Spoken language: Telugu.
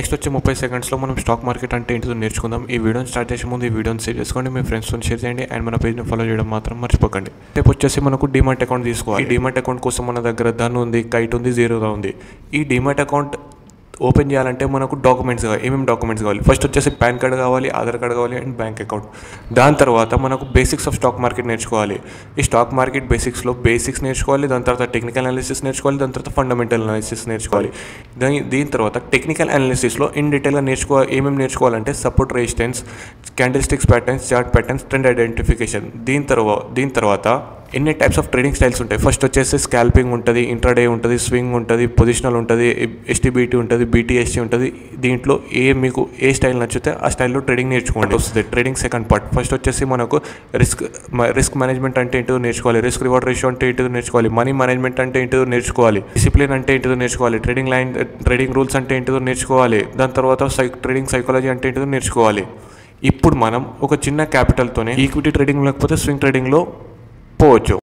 నెక్స్ట్ వచ్చే 30 సెకండ్స్లో మనం స్టాక్ మార్కెట్ అంటే ఏంటో నేర్చుకుందాం. ఈ వీడియోని స్టార్ట్ చేసే ముందు ఈ వీడియోని షేర్ చేసుకోండి, మీ ఫ్రెండ్స్తో షేర్ చేయండి అండ్ మన పేజ్ని ఫాలో చేయడం మాత్రం మర్చిపోకండి. రేపు వచ్చేసి మనకు డీమాట్ అకౌంట్ తీసుకోవాలి. ఈ డీమాట్ అకౌంట్ కోసం మన దగ్గర ధన్ ఉంది, కైట్ ఉంది, జీరోగా ఉంది. ఈ డీమాట్ అకౌంట్ ఓపెన్ చేయాలంటే మనకు డాక్యుమెంట్స్ కావాలి. ఏమేమి డాక్యుమెంట్స్ కావాలి? ఫస్ట్ వచ్చేసి పాన్ కార్డ్ కావాలి, ఆధార్ కార్డ్ కావాలి అండ్ బ్యాంక్ అకౌంట్. దాని తర్వాత మనకు బేసిక్స్ ఆఫ్ స్టాక్ మార్కెట్ నేర్చుకోవాలి. ఈ స్టాక్ మార్కెట్ బేసిక్స్లో బేసిక్స్ నేర్చుకోవాలి, దాని తర్వాత టెక్నికల్ అనాలిసిస్ నేర్చుకోవాలి, దాని తర్వాత ఫండమెంటల్ అనాలిసిస్ నేర్చుకోవాలి. దీని తర్వాత టెక్నికల్ అనాలిసిస్లో ఇన్ డీటెయిల్గా ఏమేమి నేర్చుకోవాలంటే support, resistance, candle sticks patterns, chart patterns, trend identification. దీని తర్వాత ఎన్ని టైప్స్ ఆఫ్ ట్రేడింగ్ స్టైల్స్ ఉంటాయి. ఫస్ట్ వచ్చేసి స్కాల్పింగ్ ఉంటుంది, ఇంట్రాడే ఉంటుంది, స్వింగ్ ఉంటుంది, పొజిషనల్ ఉంటుంది, ఎస్టీబీటీ ఉంటుంది, బీటీఎస్టీ ఉంటుంది. దీంట్లో మీకు ఏ స్టైల్ నచ్చితే ఆ స్టైల్లో ట్రేడింగ్ నేర్చుకోండి. వస్తుంది ట్రేడింగ్ సెకండ్ పార్ట్. ఫస్ట్ వచ్చేసి మనకు రిస్క్ మేనేజ్మెంట్ అంటే ఏంటో నేర్చుకోవాలి, రిస్క్ రివార్డ్ రేషియో అంటే ఏంటో నేర్చుకోవాలి, మనీ మేనేజ్మెంట్ అంటే ఏంటో నేర్చుకోవాలి, డిసిప్లిన్ అంటే ఏంటో నేర్చుకోవాలి, ట్రేడింగ్ రూల్స్ అంటే ఏంటో నేర్చుకోవాలి, దాని తర్వాత ట్రేడింగ్ సైకాలజీ అంటే ఏంటో నేర్చుకోవాలి. ఇప్పుడు మనం ఒక చిన్న క్యాపిటల్తోనే ఈక్విటీ ట్రేడింగ్ లేకపోతే స్వింగ్ ట్రేడింగ్లో పోవచ్చు.